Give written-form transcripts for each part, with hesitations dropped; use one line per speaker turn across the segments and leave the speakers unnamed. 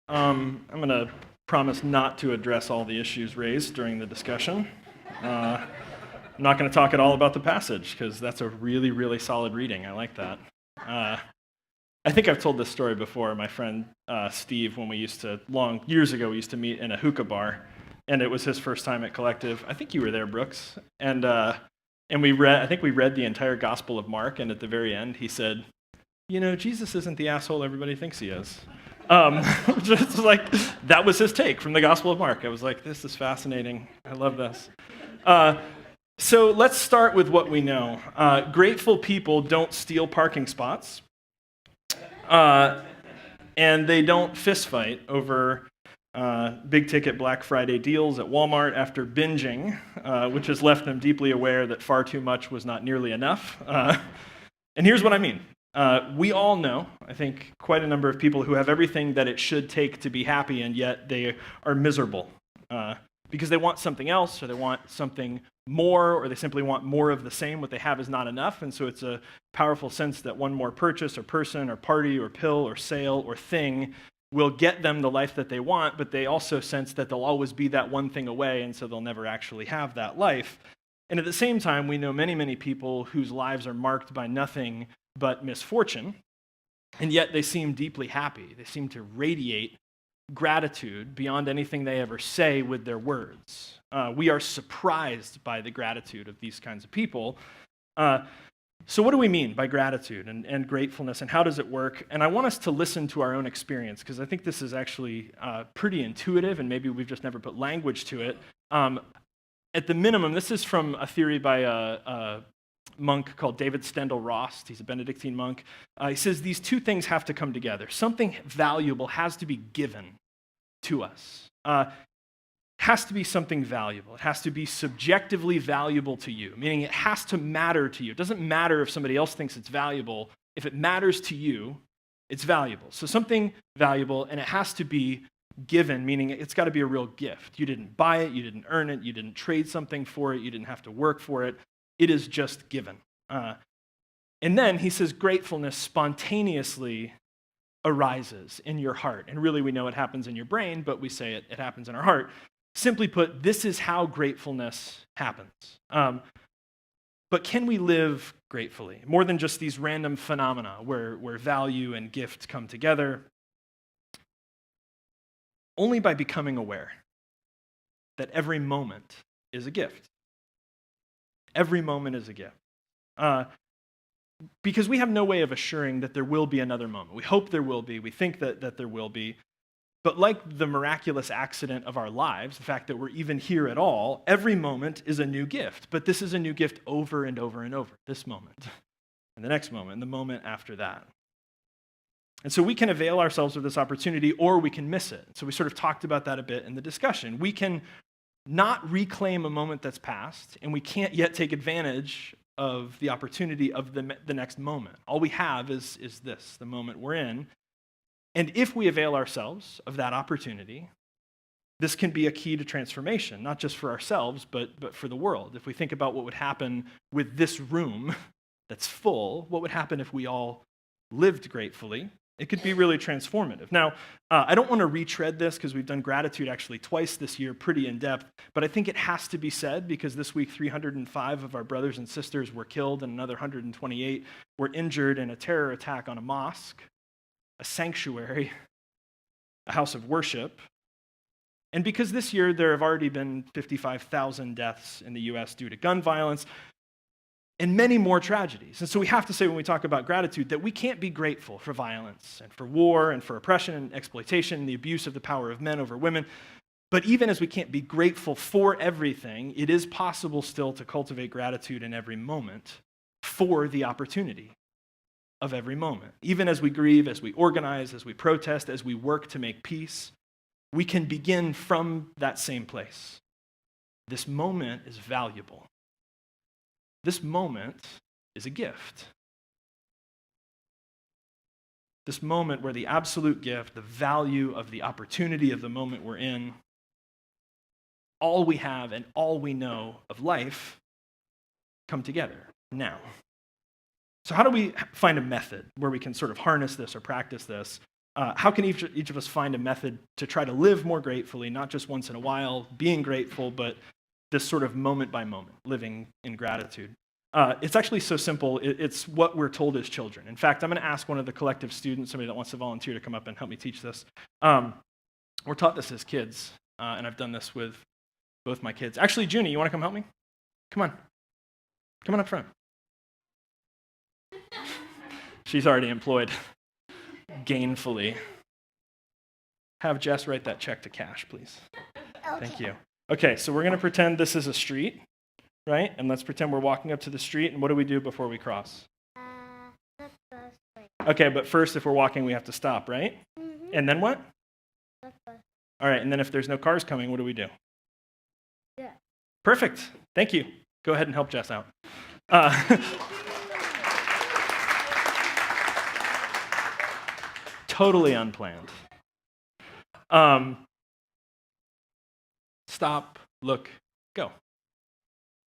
I'm going to promise not to address all the issues raised during the discussion. I'm not going to talk at all about the passage because that's a really, really solid reading. I like that. I think I've told this story before. My friend Steve, when we used to, years ago, we used to meet in a hookah bar, and it was his first time at Collective. I think you were there, Brooks. And I think we read the entire Gospel of Mark, and at the very end, he said, Jesus isn't the asshole everybody thinks he is. Just like, that was his take from the Gospel of Mark. I was like, this is fascinating. I love this. So let's start with what we know. Grateful people don't steal parking spots, and they don't fistfight over big-ticket Black Friday deals at Walmart after binging, which has left them deeply aware that far too much was not nearly enough. And here's what I mean. We all know, I think, quite a number of people who have everything that it should take to be happy, and yet they are miserable because they want something else, or they want something more, or they simply want more of the same. What they have is not enough, and so it's a powerful sense that one more purchase, or person, or party, or pill, or sale, or thing will get them the life that they want, but they also sense that they'll always be that one thing away, and so they'll never actually have that life. And at the same time, we know many, many people whose lives are marked by nothing but misfortune, and yet they seem deeply happy. They seem to radiate gratitude beyond anything they ever say with their words. We are surprised by the gratitude of these kinds of people. So what do we mean by gratitude and gratefulness, and how does it work? And I want us to listen to our own experience, because I think this is actually pretty intuitive, and maybe we've just never put language to it. At the minimum, this is from a theory by a monk called David Stendhal-Rost. He's a Benedictine monk. He says these two things have to come together. Something valuable has to be given to us. Has to be something valuable. It has to be subjectively valuable to you, meaning it has to matter to you. It doesn't matter if somebody else thinks it's valuable. If it matters to you, it's valuable. So something valuable, and it has to be given, meaning it's got to be a real gift. You didn't buy it, you didn't earn it, you didn't trade something for it, you didn't have to work for it. It is just given. And then he says gratefulness spontaneously arises in your heart. And really we know it happens in your brain, but we say it happens in our heart. Simply put, this is how gratefulness happens. But can we live gratefully? More than just these random phenomena where value and gift come together. Only by becoming aware that every moment is a gift. Every moment is a gift. Because we have no way of assuring that there will be another moment. We hope there will be. We think that there will be. But like the miraculous accident of our lives, the fact that we're even here at all, every moment is a new gift. But this is a new gift over and over and over. This moment, and the next moment, and the moment after that. And so we can avail ourselves of this opportunity, or we can miss it. So we sort of talked about that a bit in the discussion. We can not reclaim a moment that's passed, and we can't yet take advantage of the opportunity of the next moment. All we have is this, the moment we're in. And if we avail ourselves of that opportunity, this can be a key to transformation, not just for ourselves, but for the world. If we think about what would happen with this room that's full, what would happen if we all lived gratefully? It could be really transformative. Now, I don't want to retread this because we've done gratitude actually twice this year, pretty in depth, but I think it has to be said because this week 305 of our brothers and sisters were killed and another 128 were injured in a terror attack on a mosque, a sanctuary, a house of worship. And because this year there have already been 55,000 deaths in the U.S. due to gun violence, and many more tragedies. And so we have to say when we talk about gratitude that we can't be grateful for violence and for war and for oppression and exploitation and the abuse of the power of men over women. But even as we can't be grateful for everything, it is possible still to cultivate gratitude in every moment for the opportunity of every moment. Even as we grieve, as we organize, as we protest, as we work to make peace, we can begin from that same place. This moment is valuable. This moment is a gift. This moment where the absolute gift, the value of the opportunity of the moment we're in, all we have and all we know of life come together now. So how do we find a method where we can sort of harness this or practice this? how can each of us find a method to try to live more gratefully, not just once in a while, being grateful, but this sort of moment by moment, living in gratitude? It's actually so simple. It's what we're told as children. In fact, I'm going to ask one of the collective students, somebody that wants to volunteer, to come up and help me teach this. We're taught this as kids, and I've done this with both my kids. Actually, Junie, you want to come help me? Come on. Come on up front. She's already employed gainfully. Have Jess write that check to cash, please. Okay. Thank you. Okay, so we're going to pretend this is a street, right? And let's pretend we're walking up to the street, and what do we do before we cross? Okay, but first, if we're walking, we have to stop, right? Mm-hmm. And then what? All right, and then if there's no cars coming, what do we do? Yeah. Perfect. Thank you. Go ahead and help Jess out. Totally unplanned. Stop, look, go.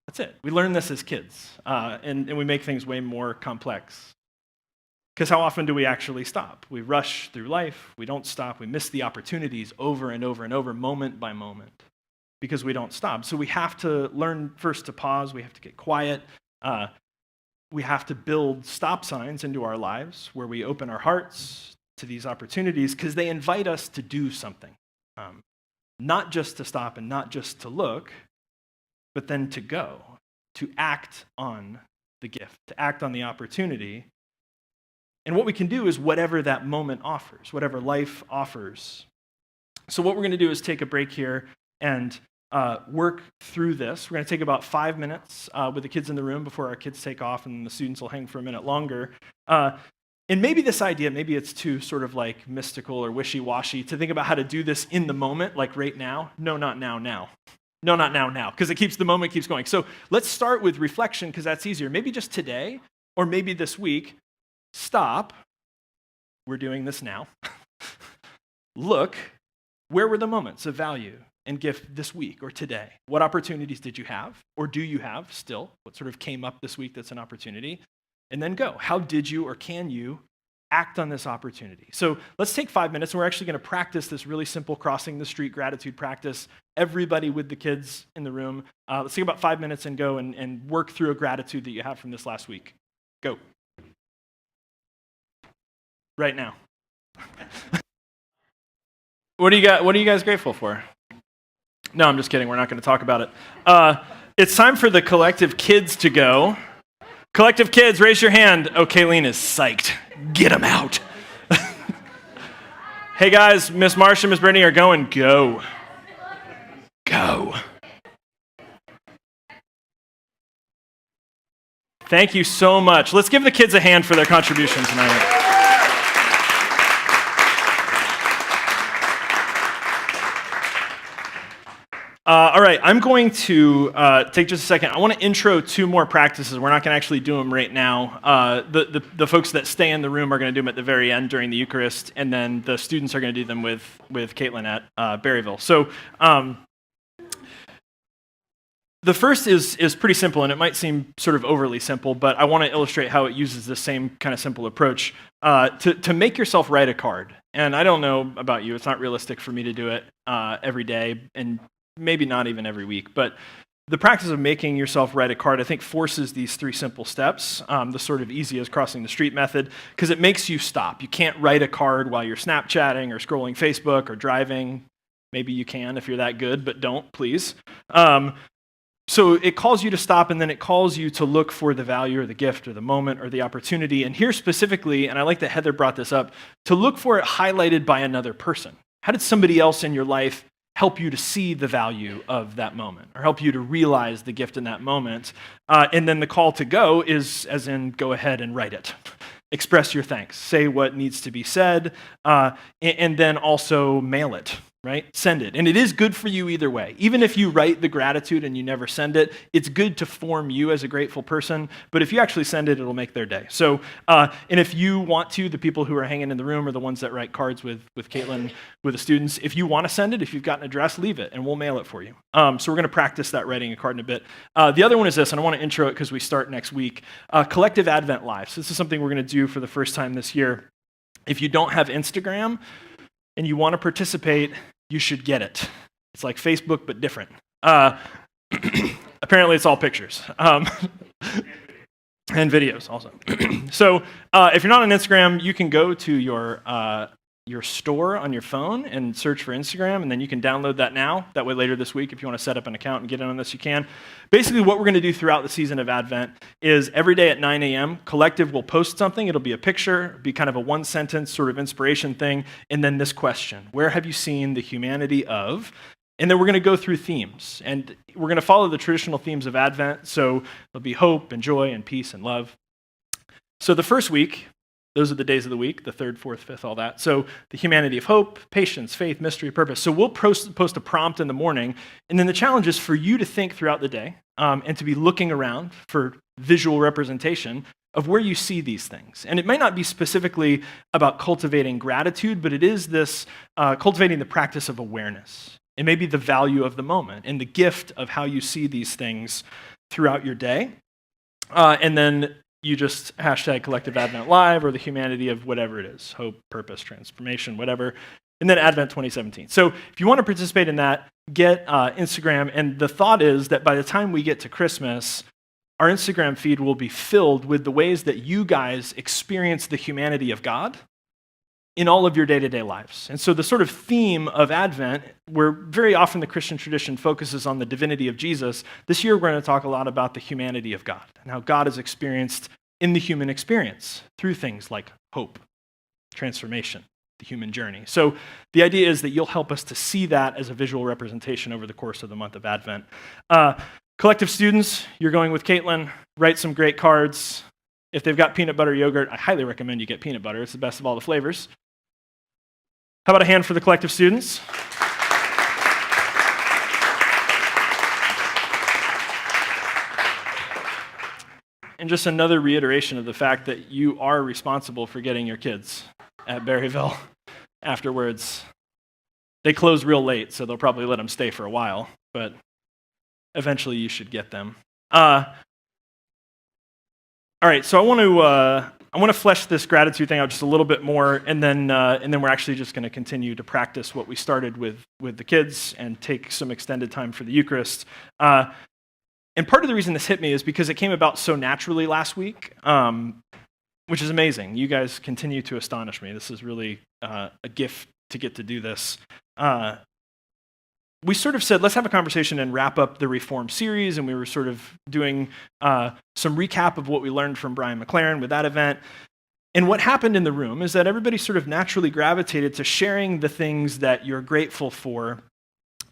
That's it. We learn this as kids, and we make things way more complex. Because how often do we actually stop? We rush through life, we don't stop, we miss the opportunities over and over and over, moment by moment, because we don't stop. So we have to learn first to pause, we have to get quiet, we have to build stop signs into our lives where we open our hearts to these opportunities because they invite us to do something. Not just to stop and not just to look, but then to go, to act on the gift, to act on the opportunity. And what we can do is whatever that moment offers, whatever life offers. So what we're going to do is take a break here and work through this. We're going to take about 5 minutes with the kids in the room before our kids take off, and the students will hang for a minute longer. And maybe this idea, maybe it's too sort of like mystical or wishy-washy to think about how to do this in the moment, like right now. No, not now. No, not now, because the moment keeps going. So let's start with reflection, because that's easier. Maybe just today, or maybe this week, stop. We're doing this now. Look, where were the moments of value and gift this week or today? What opportunities did you have, or do you have still? What sort of came up this week that's an opportunity? And then go. How did you or can you act on this opportunity? So let's take 5 minutes, and we're actually going to practice this really simple crossing the street gratitude practice. Everybody with the kids in the room. Let's take about 5 minutes and go and work through a gratitude that you have from this last week. Go. Right now. What do you guys grateful for? No, I'm just kidding. We're not going to talk about it. It's time for the collective kids to go. Collective kids, raise your hand. Oh, Kayleen is psyched. Get them out. Hey guys, Miss Marcia, Miss Brittany are going. Go. Go. Thank you so much. Let's give the kids a hand for their contribution tonight. All right, I'm going to take just a second. I want to intro 2 more practices. We're not going to actually do them right now. The folks that stay in the room are going to do them at the very end during the Eucharist, and then the students are going to do them with Caitlin at Berryville. So the first is pretty simple, and it might seem sort of overly simple, but I want to illustrate how it uses the same kind of simple approach to make yourself write a card. And I don't know about you, it's not realistic for me to do it every day, and maybe not even every week, but the practice of making yourself write a card, I think, forces these 3 simple steps, the sort of easy as crossing the street method, because it makes you stop. You can't write a card while you're Snapchatting or scrolling Facebook or driving. Maybe you can if you're that good, but don't, please. So it calls you to stop, and then it calls you to look for the value or the gift or the moment or the opportunity. And here specifically, and I like that Heather brought this up, to look for it highlighted by another person. How did somebody else in your life help you to see the value of that moment, or help you to realize the gift in that moment? And then the call to go is, as in, go ahead and write it. Express your thanks. Say what needs to be said, and then also mail it, right? Send it. And it is good for you either way. Even if you write the gratitude and you never send it, it's good to form you as a grateful person. But if you actually send it, it'll make their day. So, and if you want to, the people who are hanging in the room are the ones that write cards with Caitlin, with the students. If you want to send it, if you've got an address, leave it, and we'll mail it for you. So we're going to practice that writing a card in a bit. The other one is this, and I want to intro it because we start next week. Collective Advent Lives. This is something we're going to do for the first time this year. If you don't have Instagram and you want to participate, you should get it. It's like Facebook, but different. Apparently, it's all pictures. And videos also. So if you're not on Instagram, you can go to your store on your phone and search for Instagram, and then you can download that now. That way later this week, if you want to set up an account and get in on this, you can. Basically, what we're going to do throughout the season of Advent is every day at 9 a.m., Collective will post something. It'll be a picture, be kind of a one-sentence sort of inspiration thing, and then this question: where have you seen the humanity of? And then we're going to go through themes, and we're going to follow the traditional themes of Advent. So there'll be hope and joy and peace and love. So the first week, those are the days of the week, the third, fourth, fifth, all that. So the humanity of hope, patience, faith, mystery, purpose. So we'll post a prompt in the morning, and then the challenge is for you to think throughout the day and to be looking around for visual representation of where you see these things. And it might not be specifically about cultivating gratitude, but it is this cultivating the practice of awareness. It may be the value of the moment and the gift of how you see these things throughout your day. And then you just hashtag Collective Advent Live or the humanity of whatever it is, hope, purpose, transformation, whatever, and then Advent 2017. So if you want to participate in that, get Instagram. And the thought is that by the time we get to Christmas, our Instagram feed will be filled with the ways that you guys experience the humanity of God in all of your day-to-day lives. And so the sort of theme of Advent, where very often the Christian tradition focuses on the divinity of Jesus, this year we're going to talk a lot about the humanity of God and how God is experienced in the human experience through things like hope, transformation, the human journey. So the idea is that you'll help us to see that as a visual representation over the course of the month of Advent. Collective students, you're going with Caitlin, write some great cards. If they've got peanut butter yogurt, I highly recommend you get peanut butter. It's the best of all the flavors. How about a hand for the Collective students? And just another reiteration of the fact that you are responsible for getting your kids at Berryville afterwards. They close real late, so they'll probably let them stay for a while, but eventually you should get them. All right, so I want to flesh this gratitude thing out just a little bit more, and then we're actually just going to continue to practice what we started with the kids and take some extended time for the Eucharist. And part of the reason this hit me is because it came about so naturally last week, which is amazing. You guys continue to astonish me. This is really a gift to get to do this. We sort of said, let's have a conversation and wrap up the Reform series, and we were sort of doing some recap of what we learned from Brian McLaren with that event. And what happened in the room is that everybody sort of naturally gravitated to sharing the things that you're grateful for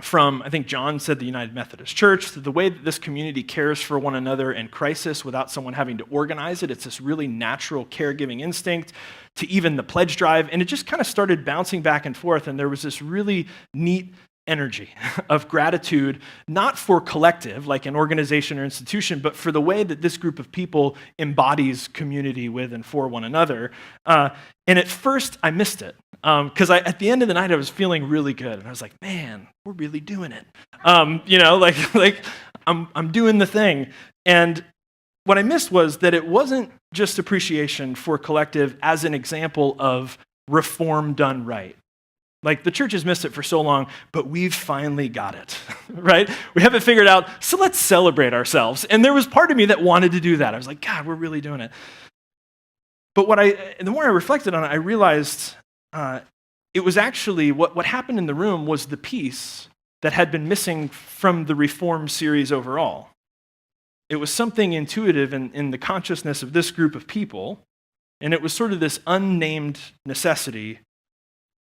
from, I think John said, the United Methodist Church, to the way that this community cares for one another in crisis without someone having to organize it. It's this really natural caregiving instinct, to even the pledge drive. And it just kind of started bouncing back and forth, and there was this really neat energy of gratitude, not for collective, like an organization or institution, but for the way that this group of people embodies community with and for one another. And at first, I missed it, because at the end of the night, I was feeling really good, and I was like, man, we're really doing it. Like I'm doing the thing. And what I missed was that it wasn't just appreciation for collective as an example of reform done right. Like, the church has missed it for so long, but we've finally got it, right? We have it figured out, so let's celebrate ourselves. And there was part of me that wanted to do that. I was like, God, we're really doing it. But the more I reflected on it, I realized it was actually, what happened in the room was the piece that had been missing from the Reform series overall. It was something intuitive in the consciousness of this group of people, and it was sort of this unnamed necessity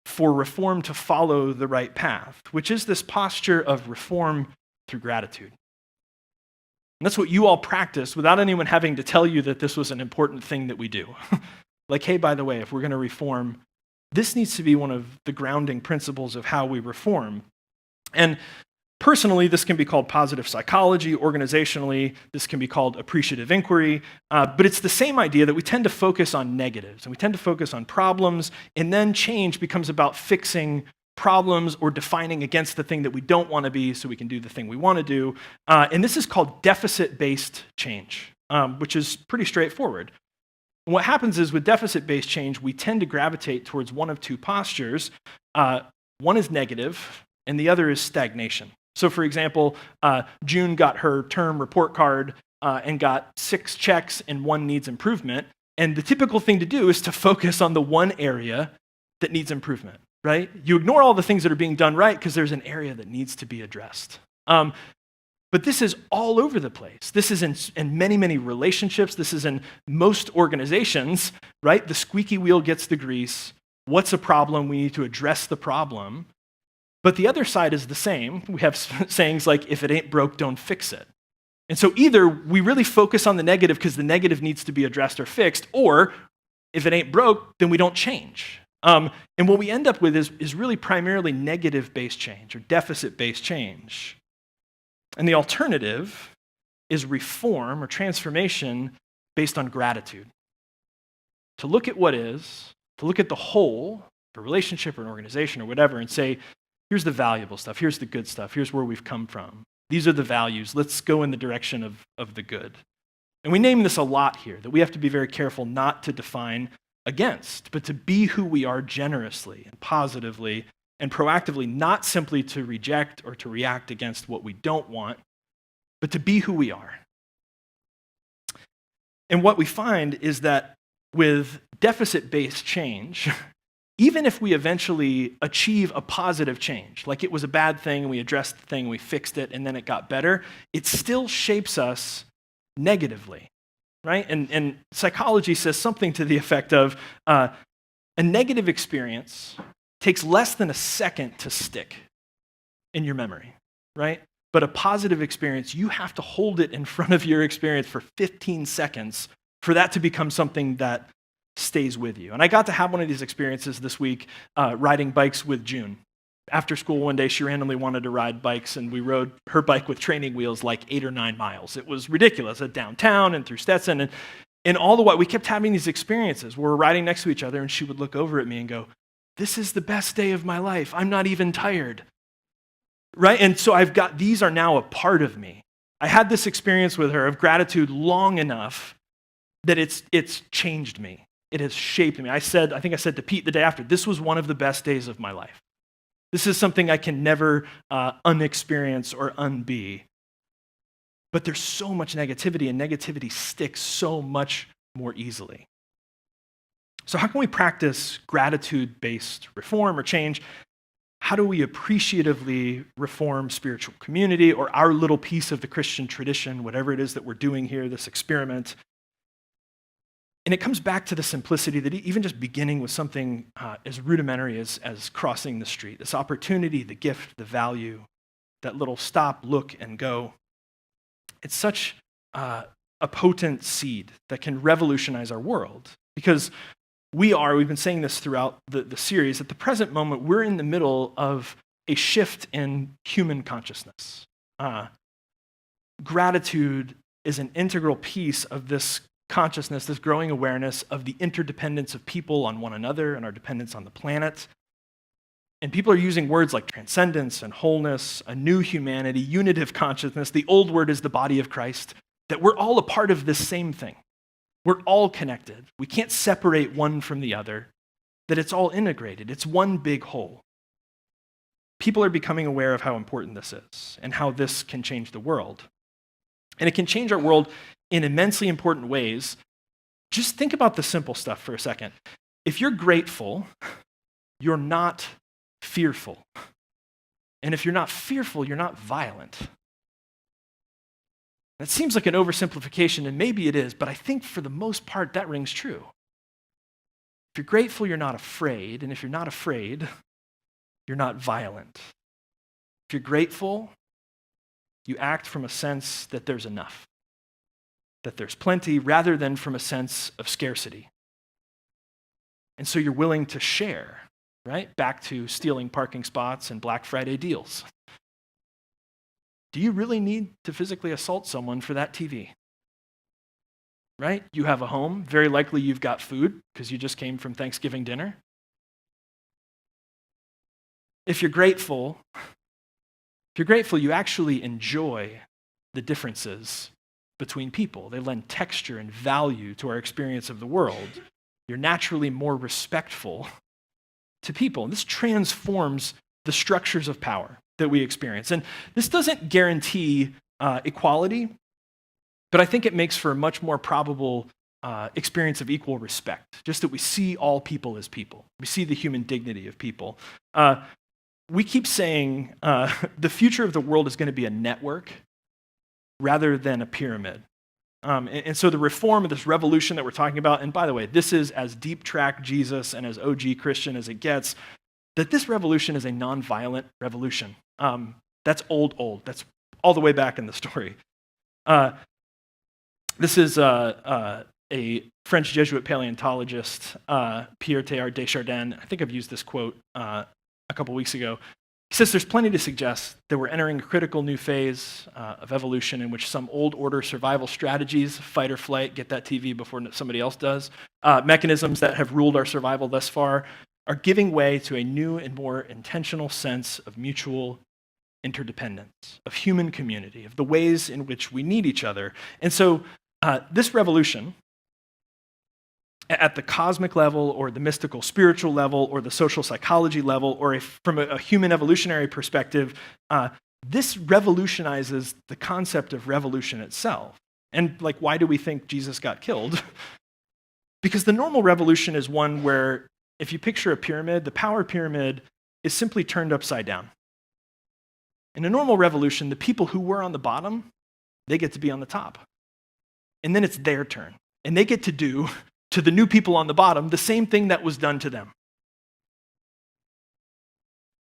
for reform to follow the right path, which is this posture of reform through gratitude. And that's what you all practice without anyone having to tell you that this was an important thing that we do. Like, hey, by the way, if we're going to reform, this needs to be one of the grounding principles of how we reform. And personally, this can be called positive psychology. Organizationally, this can be called appreciative inquiry. But it's the same idea that we tend to focus on negatives, and we tend to focus on problems, and then change becomes about fixing problems or defining against the thing that we don't want to be so we can do the thing we want to do. And this is called deficit-based change, which is pretty straightforward. And what happens is with deficit-based change, we tend to gravitate towards one of two postures. One is negative, and the other is stagnation. So for example, June got her term report card and got 6 checks and 1 needs improvement. And the typical thing to do is to focus on the one area that needs improvement, right? You ignore all the things that are being done right because there's an area that needs to be addressed. But this is all over the place. This is in many, many relationships. This is in most organizations, right? The squeaky wheel gets the grease. What's a problem? We need to address the problem. But the other side is the same. We have sayings like, if it ain't broke, don't fix it. And so either we really focus on the negative because the negative needs to be addressed or fixed, or if it ain't broke, then we don't change. And what we end up with is really primarily negative-based change or deficit-based change. And the alternative is reform or transformation based on gratitude. To look at what is, to look at the whole, a relationship or an organization or whatever, and say, here's the valuable stuff, here's the good stuff, here's where we've come from. These are the values. Let's go in the direction of the good. And we name this a lot here, that we have to be very careful not to define against, but to be who we are generously and positively and proactively, not simply to reject or to react against what we don't want, but to be who we are. And what we find is that with deficit-based change, even if we eventually achieve a positive change, like it was a bad thing, and we addressed the thing, we fixed it, and then it got better, it still shapes us negatively, right? And psychology says something to the effect of a negative experience takes less than a second to stick in your memory, right? But a positive experience, you have to hold it in front of your experience for 15 seconds for that to become something that stays with you. And I got to have one of these experiences this week riding bikes with June. After school one day, she randomly wanted to ride bikes, and we rode her bike with training wheels like 8 or 9 miles. It was ridiculous, downtown and through Stetson. And all the while, we kept having these experiences where we're riding next to each other, and she would look over at me and go, "This is the best day of my life. I'm not even tired." Right? And so these are now a part of me. I had this experience with her of gratitude long enough that it's changed me. It has shaped me. I think I said to Pete the day after, this was one of the best days of my life. This is something I can never unexperience or unbe. But there's so much negativity, and negativity sticks so much more easily. So how can we practice gratitude-based reform or change? How do we appreciatively reform spiritual community or our little piece of the Christian tradition, whatever it is that we're doing here, this experiment? And it comes back to the simplicity that even just beginning with something as rudimentary as crossing the street, this opportunity, the gift, the value, that little stop, look, and go. It's such a potent seed that can revolutionize our world, because we've been saying this throughout the series, at the present moment, we're in the middle of a shift in human consciousness. Gratitude is an integral piece of this consciousness, this growing awareness of the interdependence of people on one another and our dependence on the planet. And people are using words like transcendence and wholeness, a new humanity, unitive consciousness. The old word is the body of Christ, that we're all a part of this same thing. We're all connected. We can't separate one from the other, that it's all integrated. It's one big whole. People are becoming aware of how important this is and how this can change the world. And it can change our world in immensely important ways. Just think about the simple stuff for a second. If you're grateful, you're not fearful. And if you're not fearful, you're not violent. That seems like an oversimplification, and maybe it is, but I think for the most part that rings true. If you're grateful, you're not afraid, and if you're not afraid, you're not violent. If you're grateful, you act from a sense that there's enough, that there's plenty, rather than from a sense of scarcity. And so you're willing to share, right? Back to stealing parking spots and Black Friday deals. Do you really need to physically assault someone for that TV? Right? You have a home. Very likely you've got food because you just came from Thanksgiving dinner. If you're grateful, you actually enjoy the differences between people. They lend texture and value to our experience of the world. You're naturally more respectful to people. And this transforms the structures of power that we experience. And this doesn't guarantee equality, but I think it makes for a much more probable experience of equal respect, just that we see all people as people. We see the human dignity of people. We keep saying the future of the world is going to be a network rather than a pyramid. And so the reform of this revolution that we're talking about, and by the way, this is as deep track Jesus and as OG Christian as it gets, that this revolution is a nonviolent revolution. That's old. That's all the way back in the story. This is a French Jesuit paleontologist, Pierre Teilhard de Chardin. I think I've used this quote a couple weeks ago. He says there's plenty to suggest that we're entering a critical new phase of evolution in which some old order survival strategies, fight or flight, get that TV before somebody else does, mechanisms that have ruled our survival thus far, are giving way to a new and more intentional sense of mutual interdependence, of human community, of the ways in which we need each other. And so this revolution, at the cosmic level or the mystical spiritual level or the social psychology level or from a human evolutionary perspective, this revolutionizes the concept of revolution itself. And why do we think Jesus got killed? Because the normal revolution is one where, if you picture a pyramid, the power pyramid is simply turned upside down. In a normal revolution, the people who were on the bottom, they get to be on the top. And then it's their turn. And they get to do to the new people on the bottom the same thing that was done to them.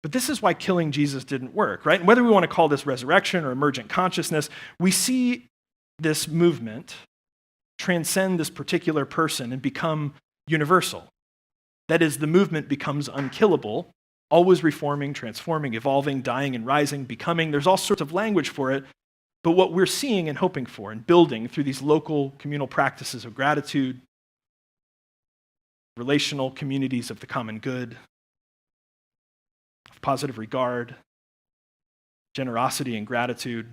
But this is why killing Jesus didn't work, right? And whether we want to call this resurrection or emergent consciousness, we see this movement transcend this particular person and become universal. That is, the movement becomes unkillable, always reforming, transforming, evolving, dying and rising, becoming. There's all sorts of language for it. But what we're seeing and hoping for and building through these local communal practices of gratitude, relational communities of the common good, of positive regard, generosity and gratitude.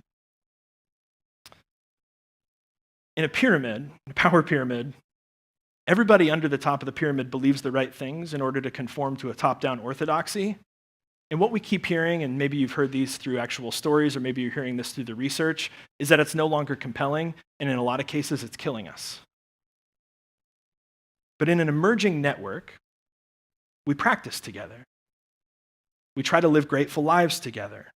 In a pyramid, a power pyramid, everybody under the top of the pyramid believes the right things in order to conform to a top-down orthodoxy. And what we keep hearing, and maybe you've heard these through actual stories, or maybe you're hearing this through the research, is that it's no longer compelling, and in a lot of cases, it's killing us. But in an emerging network, we practice together. We try to live grateful lives together.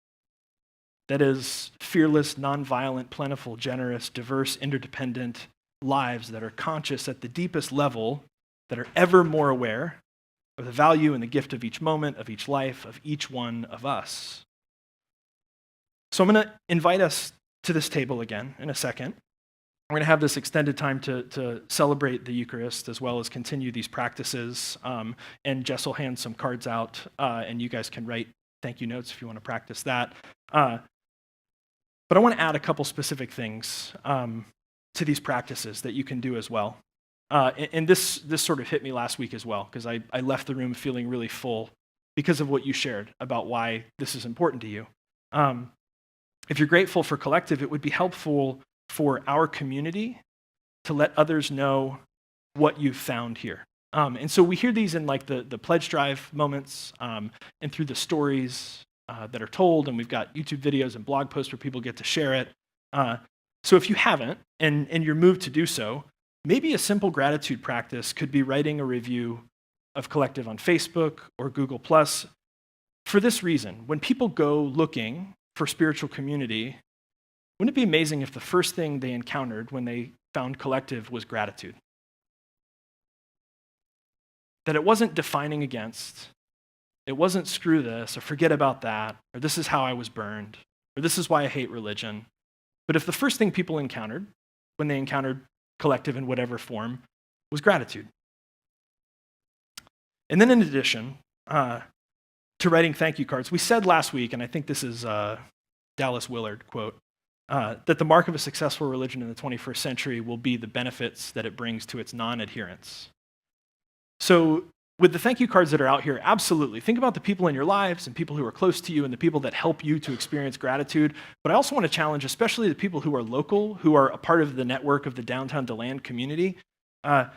That is, fearless, nonviolent, plentiful, generous, diverse, interdependent lives that are conscious at the deepest level, that are ever more aware of the value and the gift of each moment, of each life, of each one of us. So I'm going to invite us to this table again in a second. We're going to have this extended time to celebrate the Eucharist as well as continue these practices. And Jess will hand some cards out, and you guys can write thank you notes if you want to practice that. But I want to add a couple specific things to these practices that you can do as well. And this sort of hit me last week as well, because I left the room feeling really full because of what you shared about why this is important to you. If you're grateful for Collective, it would be helpful for our community to let others know what you've found here. And so we hear these in the pledge drive moments and through the stories that are told, and we've got YouTube videos and blog posts where people get to share it. So if you haven't, and you're moved to do so, maybe a simple gratitude practice could be writing a review of Collective on Facebook or Google+. For this reason, when people go looking for spiritual community, wouldn't it be amazing if the first thing they encountered when they found Collective was gratitude? That it wasn't defining against, it wasn't screw this, or forget about that, or this is how I was burned, or this is why I hate religion. But if the first thing people encountered when they encountered Collective in whatever form was gratitude. And then in addition to writing thank you cards, we said last week, and I think this is a Dallas Willard quote, that the mark of a successful religion in the 21st century will be the benefits that it brings to its non-adherents. So with the thank you cards that are out here, absolutely. Think about the people in your lives and people who are close to you and the people that help you to experience gratitude. But I also want to challenge, especially the people who are local, who are a part of the network of the downtown DeLand community, to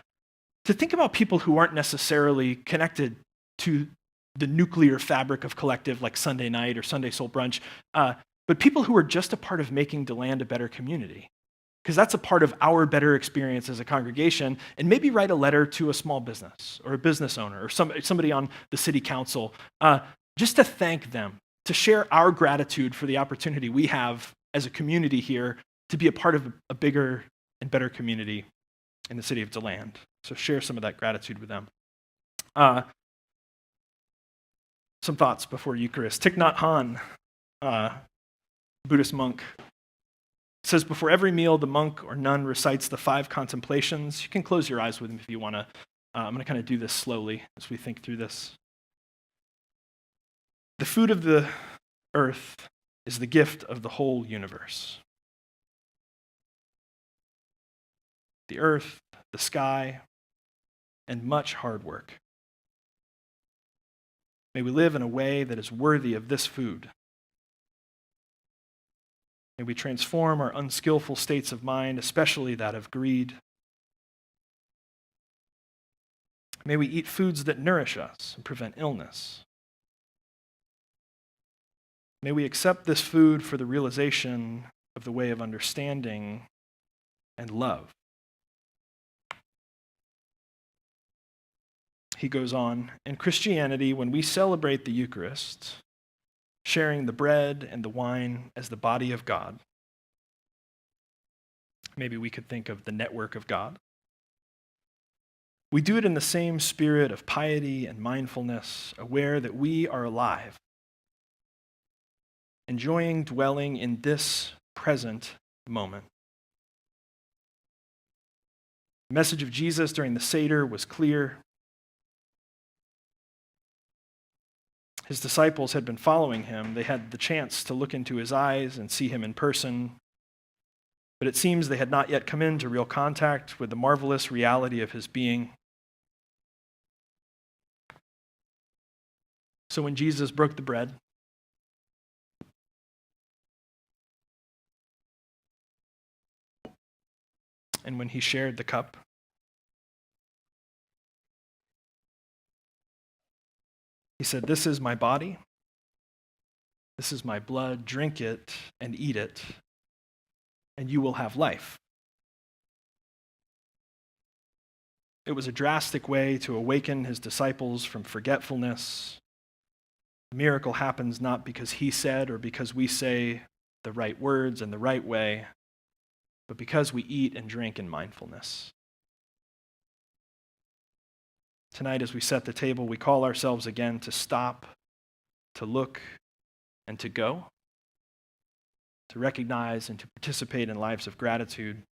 think about people who aren't necessarily connected to the nuclear fabric of collective like Sunday night or Sunday Soul Brunch, but people who are just a part of making DeLand a better community. Because that's a part of our better experience as a congregation, and maybe write a letter to a small business or a business owner or somebody on the city council, just to thank them, to share our gratitude for the opportunity we have as a community here to be a part of a bigger and better community in the city of DeLand. So share some of that gratitude with them. Some thoughts before Eucharist. Thich Nhat Hanh, Buddhist monk, says before every meal, the monk or nun recites the 5 contemplations. You can close your eyes with them if you want to. I'm going to kind of do this slowly as we think through this. The food of the earth is the gift of the whole universe. The earth, the sky, and much hard work. May we live in a way that is worthy of this food. May we transform our unskillful states of mind, especially that of greed. May we eat foods that nourish us and prevent illness. May we accept this food for the realization of the way of understanding and love. He goes on, in Christianity, when we celebrate the Eucharist, sharing the bread and the wine as the body of God. Maybe we could think of the network of God. We do it in the same spirit of piety and mindfulness, aware that we are alive, enjoying dwelling in this present moment. The message of Jesus during the Seder was clear. His disciples had been following him. They had the chance to look into his eyes and see him in person. But it seems they had not yet come into real contact with the marvelous reality of his being. So when Jesus broke the bread, and when he shared the cup, he said, "This is my body. This is my blood. Drink it and eat it, and you will have life." It was a drastic way to awaken his disciples from forgetfulness. The miracle happens not because he said or because we say the right words and the right way, but because we eat and drink in mindfulness. Tonight, as we set the table, we call ourselves again to stop, to look, and to go, to recognize and to participate in lives of gratitude.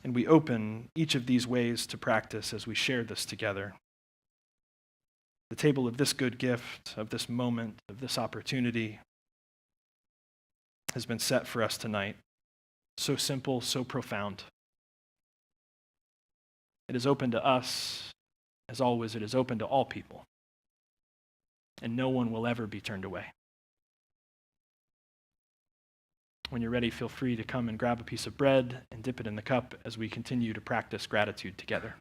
And we open each of these ways to practice as we share this together. The table of this good gift, of this moment, of this opportunity has been set for us tonight. So simple, so profound. It is open to us. As always, it is open to all people. And no one will ever be turned away. When you're ready, feel free to come and grab a piece of bread and dip it in the cup as we continue to practice gratitude together.